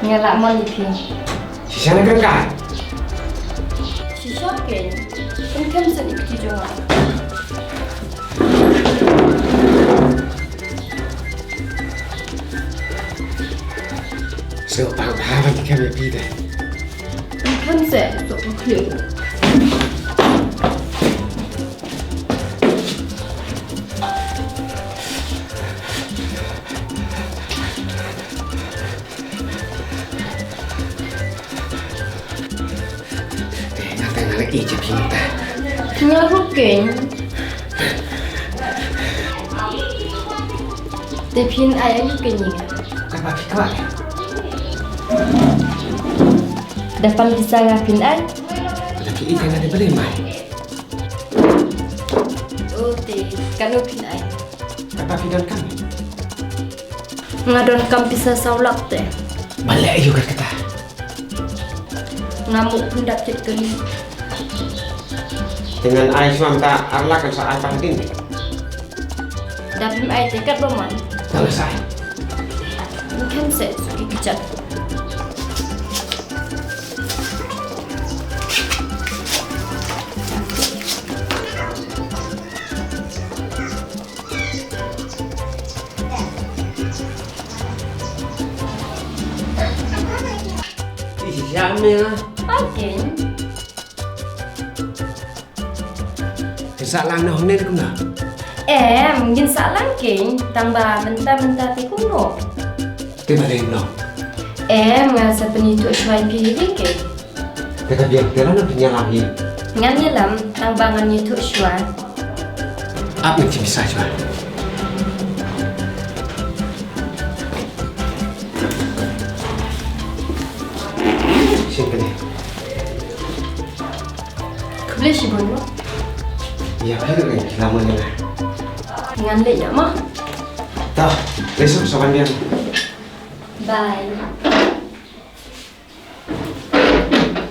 Ngalak mon ipin. Sisa na ka. Si shopping. Kan sa ikti jonga. So pang-hawan kami pida. Kan sa so ukli. Lagi je pinta. Ngarukin. Depin ayah kenyang. Kapa fikwa. Depan bisa ngapin ay. Tapi ikan ada boleh mai. Oh te, kanu pin ay. Kapa fidan kami. Ngadon kam bisa saulak te. Balik juga kata. Ngamuk pundak cek kali. Dengan air suam tak arlah kan saat apa ini. Dapim ay tekat roman. Kalau saya. Kan sa suki kecat. Siapa? Okay. Kesalah noh ni kuna. Mungkin salah king tambah mentah-mentah ti kuno. Kita lain noh. Ngasa penitu syuai pilih ke. Kita biar kita nak penyalahi. Ngan nyelam tambangan itu syuai. Apa yang bisa jual? Sini ni. Boleh sih bono. Ya, betul kan? Lama ni lah. Ngan le ya mah. Tahu, besok sopan dia. Bye.